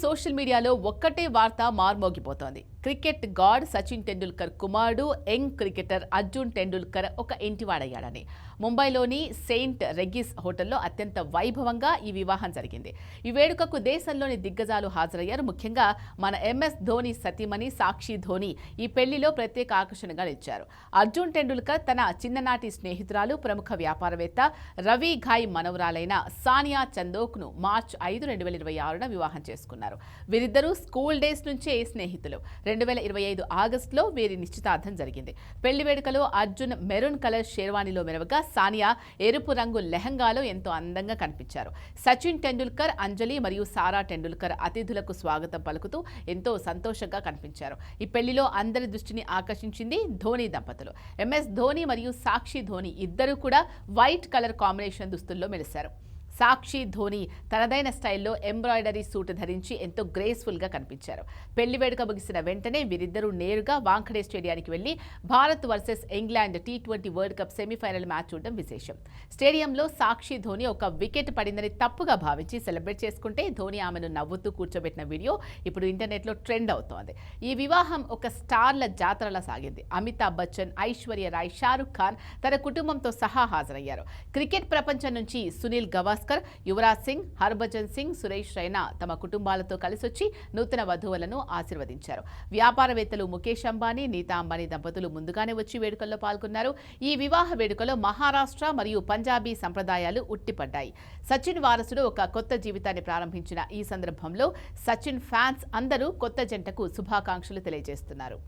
Social మీడియాలో ఒక్కటే వార్త మార్మోగిపోతోంది. క్రికెట్ గాడ్ సచిన్ టెండూల్కర్ కుమారుడు యంగ్ క్రికెటర్ అర్జున్ టెండూల్కర్ ఒక ఇంటివాడయ్యాడని ముంబైలోని సెయింట్ రెగిస్ హోటల్లో అత్యంత వైభవంగా ఈ వివాహం జరిగింది. ఈ వేడుకకు దేశంలోని దిగ్గజాలు హాజరయ్యారు. ముఖ్యంగా మన ఎంఎస్ ధోని సతీమణి సాక్షి ధోని ఈ పెళ్లిలో ప్రత్యేక ఆకర్షణగా నిలిచారు. అర్జున్ టెండూల్కర్ తన చిన్ననాటి స్నేహితురాలు ప్రముఖ వ్యాపారవేత్త రవి ఘాయ్ మనవరాలైన సానియా చందోక్ను మార్చి 5, 2026న వివాహం చేసుకున్నారు. వీరిద్దరూ స్కూల్ డేస్ నుంచే స్నేహితులు. 2025 ఆగస్టులో వీరి నిశ్చితార్థం జరిగింది. పెళ్లి వేడుకలో అర్జున్ మెరూన్ కలర్ షేర్వాణిలో మెరవగా సానియా ఎరుపు రంగు లెహంగాలో ఎంతో అందంగా కనిపించారు. సచిన్ టెండూల్కర్, అంజలి మరియు సారా టెండూల్కర్ అతిథులకు స్వాగతం పలుకుతూ ఎంతో సంతోషంగా కనిపించారు. ఈ పెళ్లిలో అందరి దృష్టిని ఆకర్షించింది ధోని దంపతులు. ఎంఎస్ ధోని మరియు సాక్షి ధోని ఇద్దరు కూడా వైట్ కలర్ కాంబినేషన్ దుస్తుల్లో మెరిశారు. సాక్షి ధోని తనదైన స్టైల్లో ఎంబ్రాయిడరీ సూట్ ధరించి ఎంతో గ్రేస్ఫుల్గా కనిపించారు. పెళ్లి వేడుక ముగిసిన వెంటనే వీరిద్దరూ నేరుగా వాంఖడే స్టేడియానికి వెళ్లి Bharat versus England T20 world cup semifinal match చూడడం విశేషం. స్టేడియంలో సాక్షి ధోని ఒక వికెట్ పడిందని తప్పుగా భావించి సెలబ్రేట్ చేసుకుంటే ధోని ఆమెను నవ్వుతూ కూర్చోబెట్టిన వీడియో ఇప్పుడు ఇంటర్నెట్లో ట్రెండ్ అవుతోంది. ఈ వివాహం ఒక స్టార్ల జాతరలా సాగింది. అమితాబ్ బచ్చన్, ఐశ్వర్య రాయ్, షారుఖ్ ఖాన్ తన కుటుంబంతో సహా హాజరయ్యారు. క్రికెట్ ప్రపంచం నుంచి సునీల్ గవాస్కర్, యువరాజ్ సింగ్, హర్భజన్ సింగ్, సురేష్ రైనా తమ కుటుంబాలతో కలిసొచ్చి నూతన వధువులను ఆశీర్వదించారు. వ్యాపారవేత్తలు ముఖేష్ అంబానీ, నీతా అంబానీ దంపతులు ముందుగానే వచ్చి వేడుకల్లో పాల్గొన్నారు. ఈ వివాహ వేడుకలో మహారాష్ట్ర మరియు పంజాబీ సంప్రదాయాలు ఉట్టిపడ్డాయి. సచిన్ వారసుడు ఒక కొత్త జీవితాన్ని ప్రారంభించిన ఈ సందర్భంలో సచిన్ ఫ్యాన్స్ అందరూ కొత్త జంటకు శుభాకాంక్షలు తెలియజేస్తున్నారు.